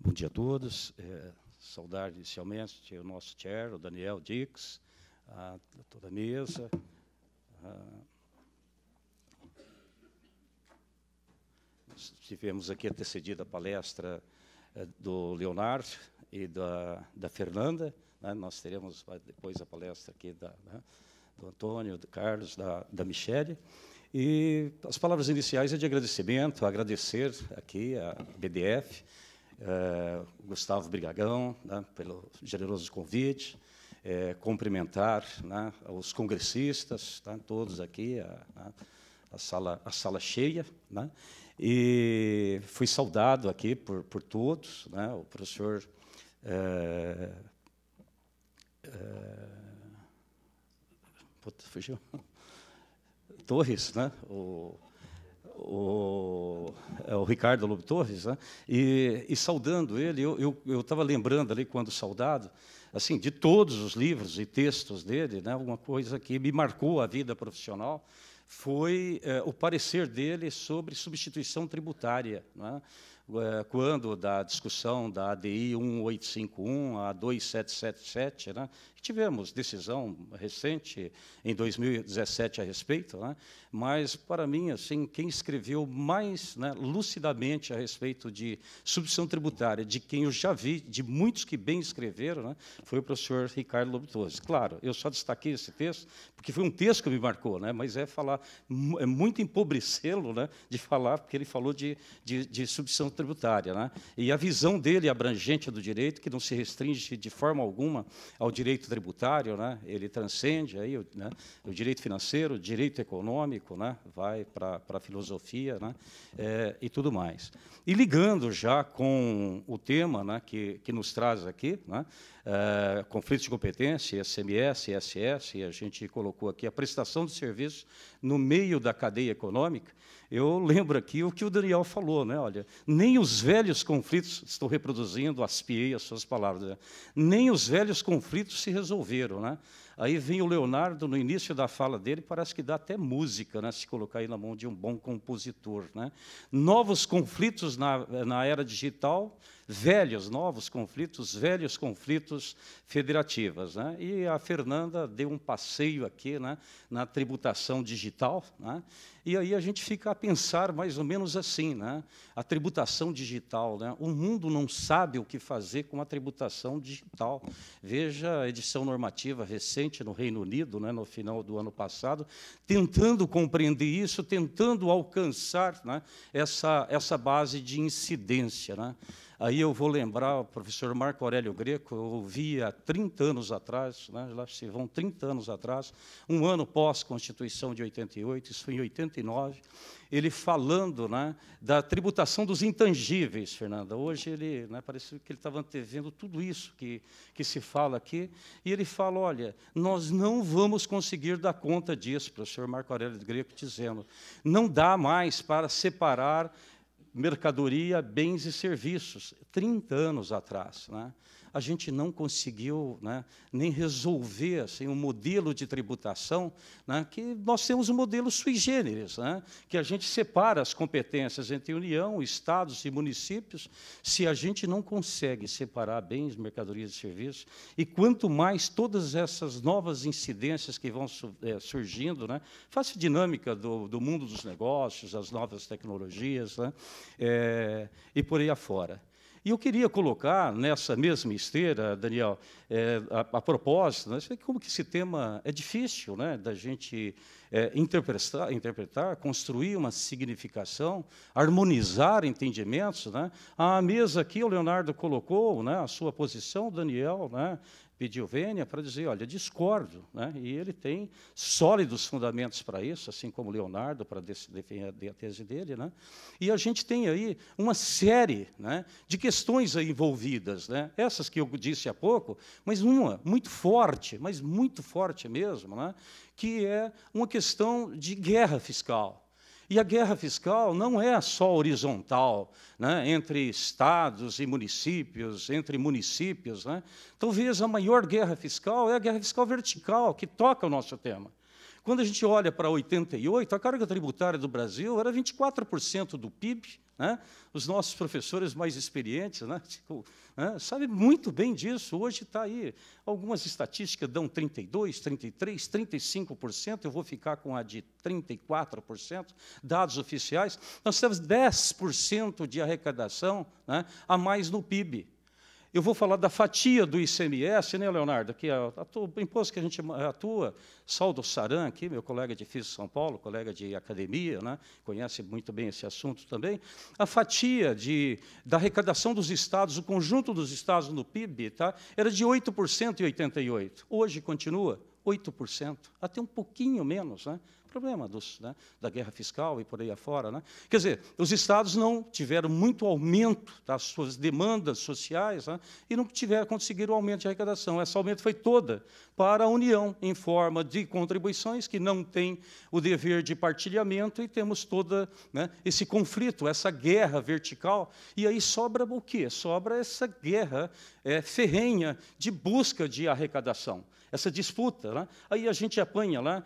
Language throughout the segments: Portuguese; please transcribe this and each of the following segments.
Bom dia a todos. Saudar inicialmente o nosso chair, o Daniel Dix, a toda a mesa. Tivemos aqui antecedida a palestra do Leonardo e da Fernanda. Né? Nós teremos depois a palestra aqui do Antônio, do Carlos, da Michele. E as palavras iniciais é de agradecimento, agradecer aqui a BDF, Gustavo Brigagão, né, pelo generoso convite, cumprimentar, né, os congressistas, tá, todos aqui, a sala cheia, né, e fui saudado aqui por todos, né, o professor fugiu. Torres, né, o Ricardo Lobo Torres, né? E saudando ele, eu estava lembrando ali, quando saudado, assim, de todos os livros e textos dele, né? Uma coisa que me marcou a vida profissional foi o parecer dele sobre substituição tributária, né? Quando da discussão da ADI 1851 a 2777, né? Tivemos decisão recente em 2017 a respeito, né? Mas, para mim, assim, quem escreveu mais, né, lucidamente a respeito de substituição tributária, de quem eu já vi, de muitos que bem escreveram, né, foi o professor Ricardo Lobo Torres. Claro, eu só destaquei esse texto, porque foi um texto que me marcou, né, mas é muito empobrecê-lo, né, de falar, porque ele falou de substituição tributária, né, e a visão dele abrangente do direito, que não se restringe de forma alguma ao direito tributário, né, ele transcende aí, né, o direito financeiro, o direito econômico, né, vai para a filosofia, né, e tudo mais. E ligando já com o tema, né, que nos traz aqui, né, conflitos de competência, ICMS, ISS, e a gente colocou aqui a prestação de serviços no meio da cadeia econômica. Eu lembro aqui o que o Daniel falou, né? Olha, nem os velhos conflitos, estou reproduzindo, aspiei as suas palavras, né? Nem os velhos conflitos se resolveram, né? Aí vem o Leonardo, no início da fala dele, parece que dá até música, né, se colocar aí na mão de um bom compositor, né? Novos conflitos na era digital, novos conflitos, velhos conflitos federativas, né? E a Fernanda deu um passeio aqui, né, na tributação digital, né? E aí a gente fica a pensar mais ou menos assim, né? A tributação digital, né? O mundo não sabe o que fazer com a tributação digital. Veja a edição normativa recente no Reino Unido, né, no final do ano passado, tentando compreender isso, tentando alcançar, né, essa base de incidência, né? Aí eu vou lembrar o professor Marco Aurélio Greco, eu ouvi há 30 anos atrás, né, lá se vão 30 anos atrás, um ano pós-Constituição de 88, isso foi em 89, ele falando, né, da tributação dos intangíveis, Fernanda. Hoje ele, né, parece que ele estava antevendo tudo isso que se fala aqui, e ele fala, olha, nós não vamos conseguir dar conta disso, professor Marco Aurélio Greco dizendo, não dá mais para separar mercadoria, bens e serviços, 30 anos atrás, né? A gente não conseguiu, né, nem resolver assim, um modelo de tributação, né, que nós temos um modelo sui generis, né, que a gente separa as competências entre União, Estados e municípios, se a gente não consegue separar bens, mercadorias e serviços, e quanto mais todas essas novas incidências que vão surgindo, né, face dinâmica do mundo dos negócios, as novas tecnologias, né, e por aí afora. E eu queria colocar nessa mesma esteira, Daniel, a propósito, né, como que esse tema é difícil, né, da gente interpretar, construir uma significação, harmonizar entendimentos, né? A mesa aqui, o Leonardo colocou, né, a sua posição, o Daniel, né, pediu vênia para dizer, olha, discordo, né? E ele tem sólidos fundamentos para isso, assim como o Leonardo, para defender a tese dele, né? E a gente tem aí uma série, né, de questões aí envolvidas, né? Essas que eu disse há pouco, mas uma muito forte, mas muito forte mesmo, né, que é uma questão de guerra fiscal. E a guerra fiscal não é só horizontal, né, entre estados e municípios, entre municípios, né? Talvez a maior guerra fiscal é a guerra fiscal vertical, que toca o nosso tema. Quando a gente olha para 88, a carga tributária do Brasil era 24% do PIB, né? Os nossos professores mais experientes, né, sabem muito bem disso. Hoje está aí, algumas estatísticas dão 32%, 33%, 35%, eu vou ficar com a de 34%, dados oficiais. Nós temos 10% de arrecadação, né, a mais no PIB. Eu vou falar da fatia do ICMS, né, Leonardo, que é o imposto que a gente atua, Saldo Saran, aqui, meu colega de Física de São Paulo, colega de academia, né, conhece muito bem esse assunto também. A fatia da arrecadação dos estados, o conjunto dos estados no PIB, tá, era de 8% em 88. Hoje continua 8%, até um pouquinho menos, né? Problema da guerra fiscal e por aí afora, né? Quer dizer, os estados não tiveram muito aumento das suas demandas sociais, né? E não conseguiram aumento de arrecadação. Esse aumento foi toda para a União, em forma de contribuições, que não tem o dever de partilhamento, e temos todo, né, esse conflito, essa guerra vertical, e aí sobra o quê? Sobra essa guerra ferrenha de busca de arrecadação. Essa disputa, né? Aí a gente apanha lá,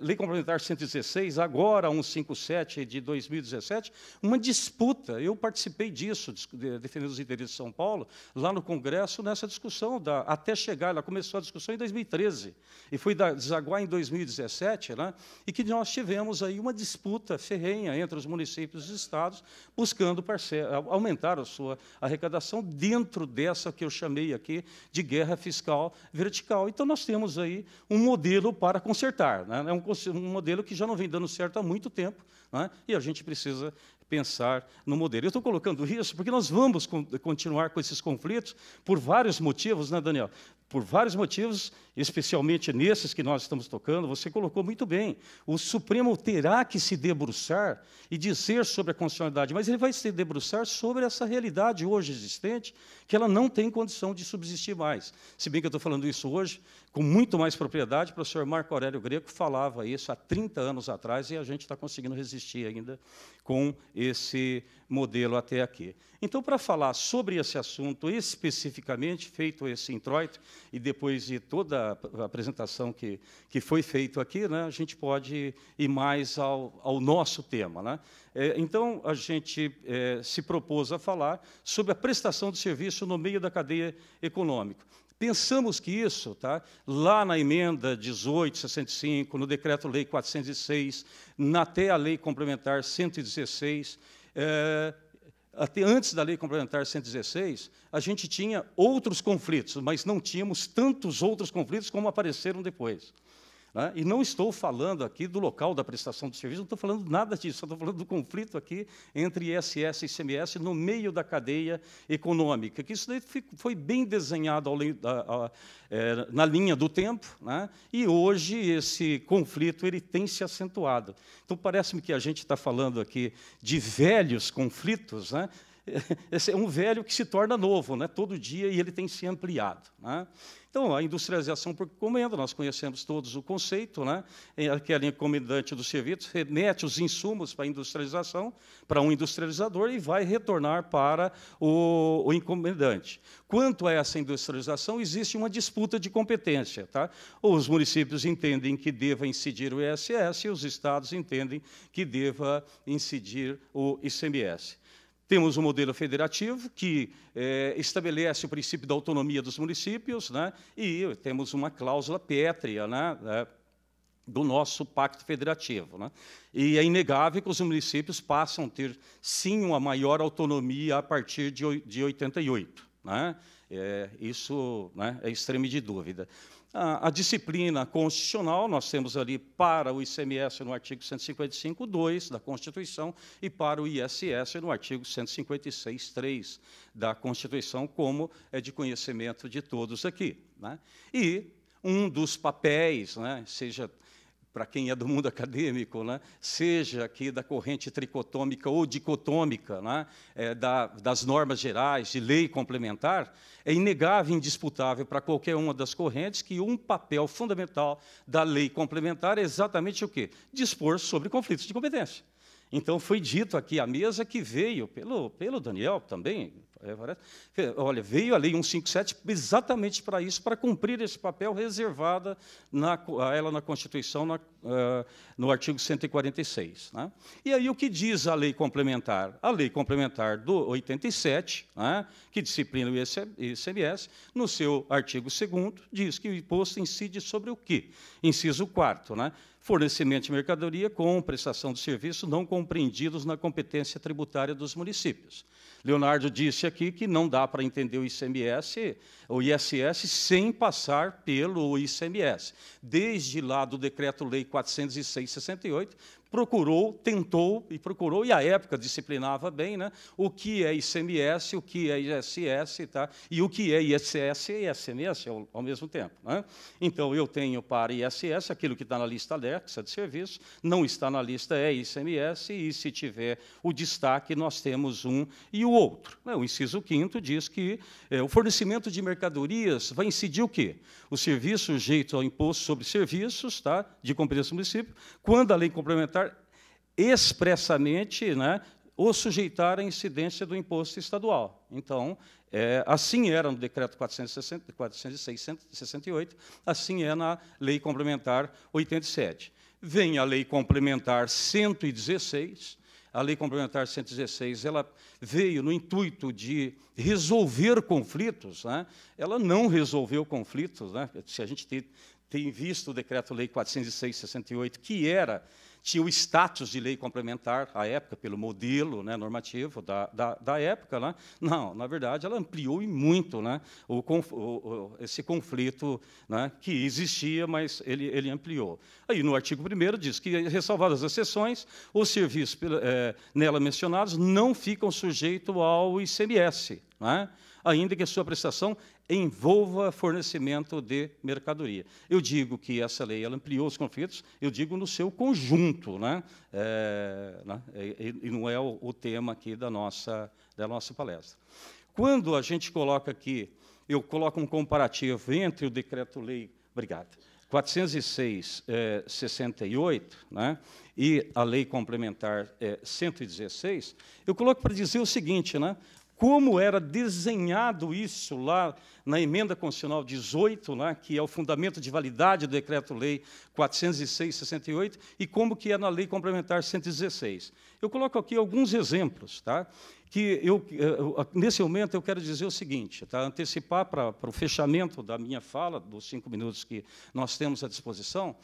Lei Complementar 116, agora 157 de 2017, uma disputa. Eu participei disso, defendendo os interesses de São Paulo, lá no Congresso, nessa discussão, até chegar, ela começou a discussão em 2013, e foi desaguar em 2017, né? E que nós tivemos aí uma disputa ferrenha entre os municípios e os estados, buscando aumentar a sua arrecadação dentro dessa que eu chamei aqui de guerra fiscal vertical. Então, nós temos aí um modelo para consertar, né? É um modelo que já não vem dando certo há muito tempo, né? E a gente precisa pensar no modelo. Eu estou colocando isso porque nós vamos continuar com esses conflitos por vários motivos, né, Daniel? Por vários motivos, especialmente nesses que nós estamos tocando, você colocou muito bem. O Supremo terá que se debruçar e dizer sobre a constitucionalidade, mas ele vai se debruçar sobre essa realidade hoje existente, que ela não tem condição de subsistir mais. Se bem que eu estou falando isso hoje, com muito mais propriedade, o professor Marco Aurélio Greco falava isso há 30 anos atrás, e a gente está conseguindo resistir ainda com esse modelo até aqui. Então, para falar sobre esse assunto especificamente, feito esse introito, e depois de toda a apresentação que foi feita aqui, né, a gente pode ir mais ao nosso tema, né? Então, a gente se propôs a falar sobre a prestação de serviço no meio da cadeia econômica. Pensamos que isso, tá, lá na emenda 1865, no Decreto-Lei 406, até a Lei Complementar 116, até antes da Lei Complementar 116, a gente tinha outros conflitos, mas não tínhamos tantos outros conflitos como apareceram depois. Né? E não estou falando aqui do local da prestação de serviço, não estou falando nada disso, estou falando do conflito aqui entre ISS e ICMS no meio da cadeia econômica, que isso daí foi bem desenhado na linha do tempo, né? E hoje esse conflito ele tem se acentuado. Então, parece-me que a gente está falando aqui de velhos conflitos, né? Esse é um velho que se torna novo, né, todo dia, e ele tem se ampliado, né? Então, a industrialização por encomenda, nós conhecemos todos o conceito, né, que a linha encomendante do serviço remete os insumos para a industrialização, para um industrializador, e vai retornar para o encomendante. Quanto a essa industrialização, existe uma disputa de competência, tá? Os municípios entendem que deva incidir o ISS e os estados entendem que deva incidir o ICMS. Temos um modelo federativo que estabelece o princípio da autonomia dos municípios, né, e temos uma cláusula pétrea, né, do nosso pacto federativo, né? E é inegável que os municípios passam a ter, sim, uma maior autonomia a partir de 88. Né? Isso, né, é extremo de dúvida. A disciplina constitucional, nós temos ali para o ICMS no artigo 155.2 da Constituição e para o ISS no artigo 156.3 da Constituição, como é de conhecimento de todos aqui. Né? E um dos papéis, né, seja para quem é do mundo acadêmico, né, seja aqui da corrente tricotômica ou dicotômica, né, das normas gerais, de lei complementar, é inegável e indisputável para qualquer uma das correntes que um papel fundamental da lei complementar é exatamente o quê? Dispor sobre conflitos de competência. Então, foi dito aqui à mesa que veio, pelo Daniel também, Olha, veio a Lei 157 exatamente para isso, para cumprir esse papel reservado a ela na Constituição, no artigo 146. Né? E aí o que diz a lei complementar? A lei complementar do 87, né, que disciplina o ICMS, no seu artigo 2º, diz que o imposto incide sobre o quê? Inciso 4º, né? Fornecimento de mercadoria com prestação de serviço não compreendidos na competência tributária dos municípios. Leonardo disse aqui que não dá para entender o ICMS, o ISS, sem passar pelo ICMS. Desde lá do Decreto-Lei 406/68, tentou, e à época disciplinava bem, né, o que é ICMS, o que é ISS, tá, e o que é ISS e ICMS ao mesmo tempo. Né? Então, eu tenho para ISS aquilo que está na lista anexa de serviços, não está na lista é ICMS, e se tiver o destaque, nós temos um e o outro. Né? O inciso 5º diz que o fornecimento de mercadorias vai incidir o quê? O serviço sujeito ao imposto sobre serviços, tá, de competência do município, quando a lei complementar expressamente, né, o sujeitar à incidência do imposto estadual. Então, assim era no Decreto 406/68, assim é na Lei Complementar 87. Vem a Lei Complementar 116. A Lei Complementar 116 ela veio no intuito de resolver conflitos, né? Ela não resolveu conflitos. Né? Se a gente tem visto o Decreto-Lei 406/68, que tinha o status de lei complementar à época, pelo modelo, né, normativo da época, né? Não, na verdade, ela ampliou e muito, né, esse conflito, né, que existia, mas ele ampliou. Aí, no artigo 1º, diz que, ressalvadas as exceções, os serviços nela mencionados não ficam sujeitos ao ICMS, né, ainda que a sua prestação envolva fornecimento de mercadoria. Eu digo que essa lei ela ampliou os conflitos, eu digo no seu conjunto, né? E não é o tema aqui da nossa palestra. Quando a gente coloca aqui, eu coloco um comparativo entre o Decreto-Lei, 406/68, né, e a Lei Complementar 116, eu coloco para dizer o seguinte, né? Como era desenhado isso lá na Emenda Constitucional 18, né, que é o fundamento de validade do Decreto-Lei 406/68, e como que é na Lei Complementar 116. Eu coloco aqui alguns exemplos, tá, que nesse momento eu quero dizer o seguinte, tá, antecipar para o fechamento da minha fala, dos 5 minutos que nós temos à disposição,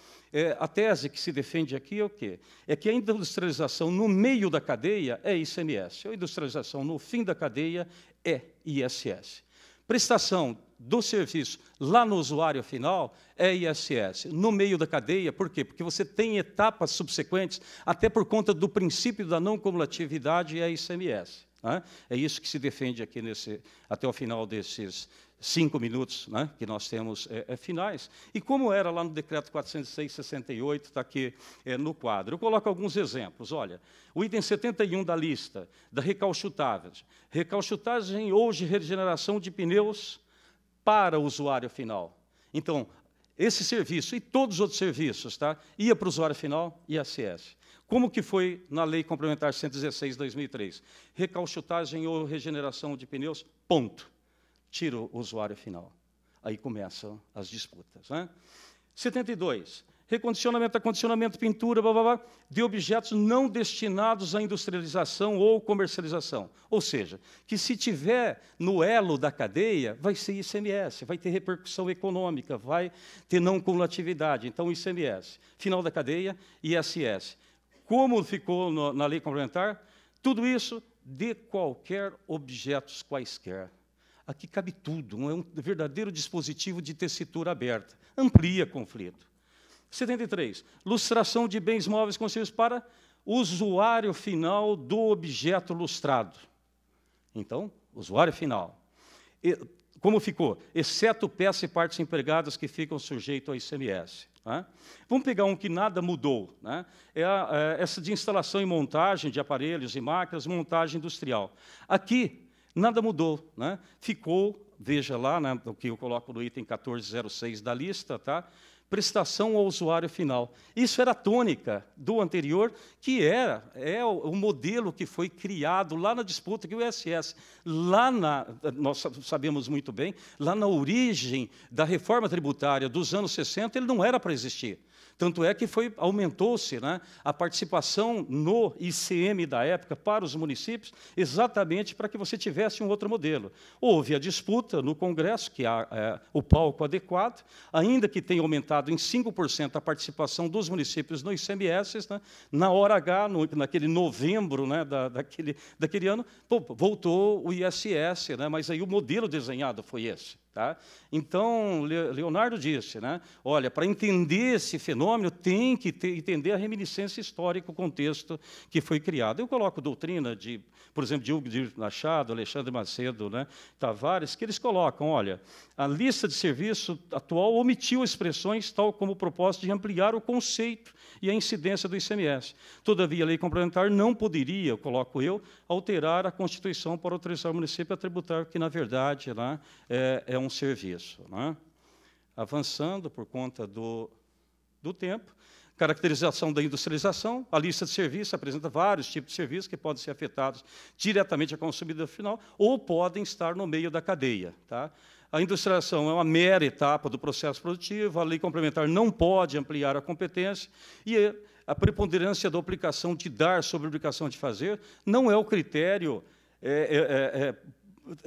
a tese que se defende aqui é o quê? É que a industrialização no meio da cadeia é ICMS, a industrialização no fim da cadeia é ISS. Prestação do serviço lá no usuário final é ISS. No meio da cadeia, por quê? Porque você tem etapas subsequentes, até por conta do princípio da não cumulatividade, é ICMS. Né? É isso que se defende aqui até o final desses 5 minutos, né, que nós temos finais. E como era lá no Decreto 406/68, está aqui no quadro. Eu coloco alguns exemplos. Olha, o item 71 da lista, da recalchutagem ou de regeneração de pneus para o usuário final. Então, esse serviço e todos os outros serviços, tá, ia para o usuário final, ISS. Como que foi na Lei Complementar 116/2003? Recalchutagem ou regeneração de pneus, ponto. Tira o usuário final. Aí começam as disputas. Né? 72. Recondicionamento, acondicionamento, pintura, blá, blá, blá, de objetos não destinados à industrialização ou comercialização. Ou seja, que se tiver no elo da cadeia, vai ser ICMS, vai ter repercussão econômica, vai ter não cumulatividade. Então, ICMS. Final da cadeia, ISS. Como ficou na lei complementar? Tudo isso de qualquer objetos quaisquer. Aqui cabe tudo, é um verdadeiro dispositivo de tessitura aberta. Amplia conflito. 73. Lustração de bens móveis construídos para usuário final do objeto lustrado. Então, usuário final. Como ficou? Exceto peças e partes empregadas que ficam sujeitos ao ICMS. Né? Vamos pegar um que nada mudou. Né? Essa de instalação e montagem de aparelhos e máquinas, montagem industrial. Aqui, nada mudou. Né? Ficou, veja lá, né, o que eu coloco no item 1406 da lista, tá? prestação ao usuário final. Isso era a tônica do anterior, que é o modelo que foi criado lá na disputa, que o ISS, nós sabemos muito bem, lá na origem da reforma tributária dos anos 60, ele não era para existir. Tanto é que aumentou-se, né, a participação no ICM da época para os municípios, exatamente para que você tivesse um outro modelo. Houve a disputa no Congresso, que é o palco adequado, ainda que tenha aumentado em 5% a participação dos municípios no ICMS, né, na hora H, naquele novembro, né, daquele ano, voltou o ISS, né, mas aí o modelo desenhado foi esse. Tá? Então, Leonardo disse, né, olha, para entender esse fenômeno, tem que entender a reminiscência histórica, o contexto que foi criado. Eu coloco doutrina, por exemplo, de Hugo de Machado, Alexandre Macedo, né, Tavares, que eles colocam, olha, a lista de serviço atual omitiu expressões tal como o propósito de ampliar o conceito e a incidência do ICMS. Todavia, a lei complementar não poderia, coloco eu, alterar a Constituição para autorizar o município a tributar, que, na verdade, né, é um serviço. Né? Avançando por conta do tempo, caracterização da industrialização, a lista de serviços apresenta vários tipos de serviços que podem ser afetados diretamente ao consumidor final ou podem estar no meio da cadeia. Tá? A industrialização é uma mera etapa do processo produtivo, a lei complementar não pode ampliar a competência e a preponderância da obrigação de dar sobre a obrigação de fazer não é o critério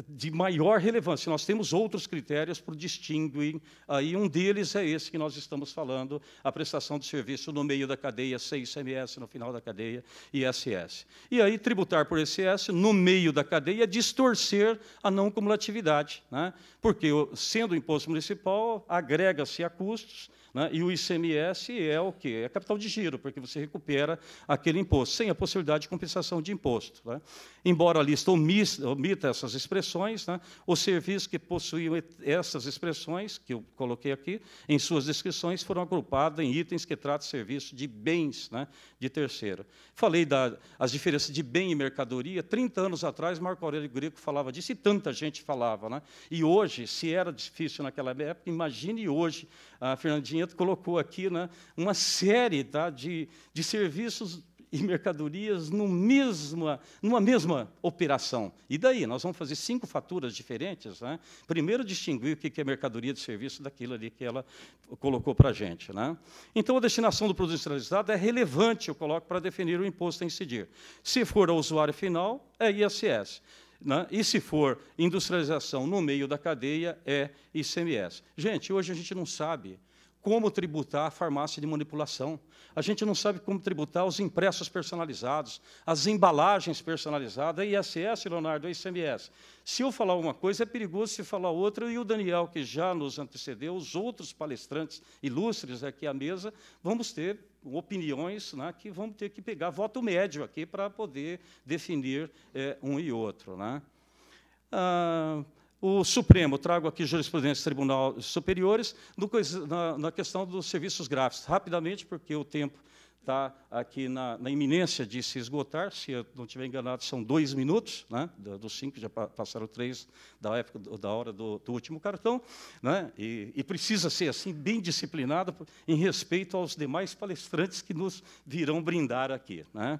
de maior relevância. Nós temos outros critérios para distinguir. Aí um deles é esse que nós estamos falando, a prestação de serviço no meio da cadeia, ICMS no final da cadeia, ISS. E aí tributar por ISS no meio da cadeia é distorcer a não cumulatividade, né? Porque, sendo o imposto municipal, agrega-se a custos, né? E o ICMS é o quê? É capital de giro, porque você recupera aquele imposto, sem a possibilidade de compensação de imposto. Né? Embora a lista omita essas expressões, né? Os serviços que possuíam essas expressões, que eu coloquei aqui, em suas descrições, foram agrupados em itens que tratam de serviço de bens, né? De terceiro. Falei das diferenças de bem e mercadoria. 30 anos atrás, Marco Aurélio Greco falava disso, e tanta gente falava. Né? E hoje, se era difícil naquela época, imagine hoje. A Fernandinha colocou aqui, né, uma série, tá, de serviços e mercadorias numa mesma operação. E daí? Nós vamos fazer 5 faturas diferentes. Né? Primeiro, distinguir o que é mercadoria de serviço daquilo ali que ela colocou para a gente. Né? Então, a destinação do produto industrializado é relevante, eu coloco, para definir o imposto a incidir. Se for ao usuário final, é ISS. Né? E se for industrialização no meio da cadeia, é ICMS. Gente, hoje a gente não sabe como tributar a farmácia de manipulação. A gente não sabe como tributar os impressos personalizados, as embalagens personalizadas, a ISS, Leonardo, a ICMS. Se eu falar uma coisa, é perigoso se falar outra, e o Daniel, que já nos antecedeu, os outros palestrantes ilustres aqui à mesa, vamos ter opiniões, né, que vamos ter que pegar voto médio aqui para poder definir um e outro. Né? O Supremo, trago aqui jurisprudência do Tribunal Superiores, na questão dos serviços gráficos. Rapidamente, porque o tempo está aqui na iminência de se esgotar, se eu não estiver enganado, são 2 minutos, né, dos 5, já passaram 3 da hora do último cartão, né, e precisa ser assim, bem disciplinado em respeito aos demais palestrantes que nos virão brindar aqui. Né.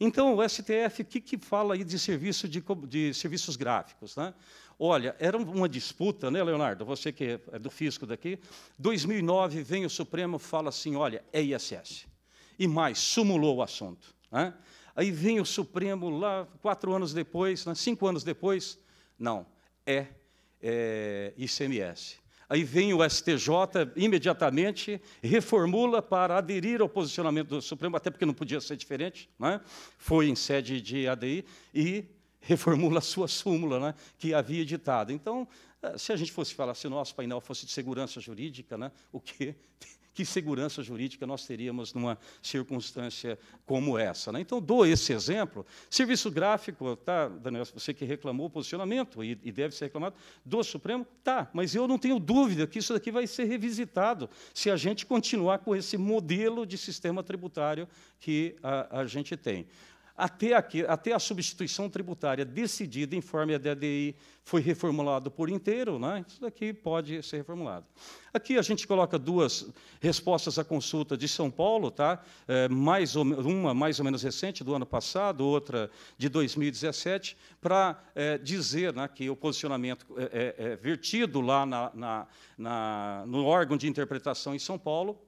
Então, o STF, o que fala aí de serviços gráficos? Né? Olha, era uma disputa, né, Leonardo? Você que é do fisco daqui. 2009, vem o Supremo e fala assim, olha, é ISS. E mais, sumulou o assunto. Né? Aí vem o Supremo lá, 4 anos depois, né, 5 anos depois, não, é ICMS. Aí vem o STJ, imediatamente, reformula para aderir ao posicionamento do Supremo, até porque não podia ser diferente, né? Foi em sede de ADI, e reformula a sua súmula, né, que havia editado. Então, se a gente fosse falar, se o nosso painel fosse de segurança jurídica, né, que segurança jurídica nós teríamos numa circunstância como essa? Né? Então, dou esse exemplo. Serviço gráfico, tá, Daniel, você que reclamou o posicionamento, e deve ser reclamado, do Supremo, tá, mas eu não tenho dúvida que isso daqui vai ser revisitado se a gente continuar com esse modelo de sistema tributário que a gente tem. até a substituição tributária decidida em forma de ADI foi reformulado por inteiro, né? Isso daqui pode ser reformulado. Aqui a gente coloca duas respostas à consulta de São Paulo, tá? Uma mais ou menos recente, do ano passado, outra de 2017, para dizer, né, que o posicionamento vertido lá no órgão de interpretação em São Paulo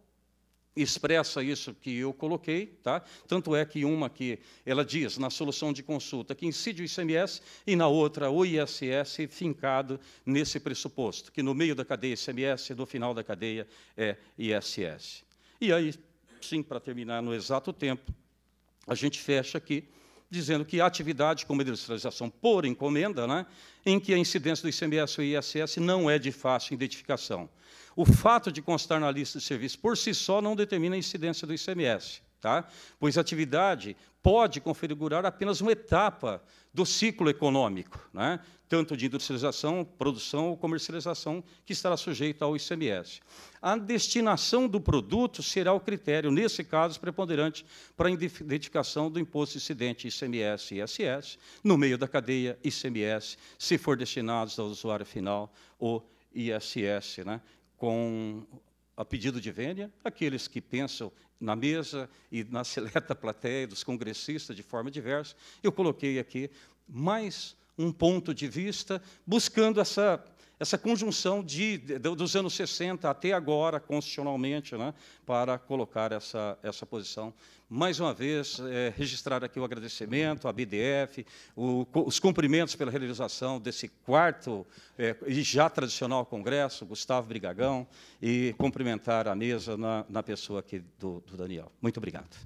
expressa isso que eu coloquei, tá? Tanto é que uma que ela diz na solução de consulta que incide o ICMS e na outra o ISS fincado nesse pressuposto, que no meio da cadeia ICMS e no final da cadeia é ISS. E aí, sim, para terminar no exato tempo, a gente fecha aqui dizendo que a atividade como industrialização por encomenda, né, em que a incidência do ICMS e ISS não é de fácil identificação. O fato de constar na lista de serviços por si só não determina a incidência do ICMS, tá? Pois a atividade pode configurar apenas uma etapa do ciclo econômico, né? Tanto de industrialização, produção ou comercialização, que estará sujeita ao ICMS. A destinação do produto será o critério, nesse caso, preponderante para a identificação do imposto incidente ICMS e ISS, no meio da cadeia ICMS, se for destinados ao usuário final, ou ISS, né? Com a pedido de vênia, aqueles que pensam na mesa e na seleta plateia dos congressistas de forma diversa, eu coloquei aqui mais um ponto de vista, buscando essa conjunção dos anos 60 até agora, constitucionalmente, né, para colocar essa posição. Mais uma vez, registrar aqui o agradecimento à BDF, os cumprimentos pela realização desse quarto e já tradicional congresso, Gustavo Brigagão, e cumprimentar a mesa na pessoa aqui do Daniel. Muito obrigado.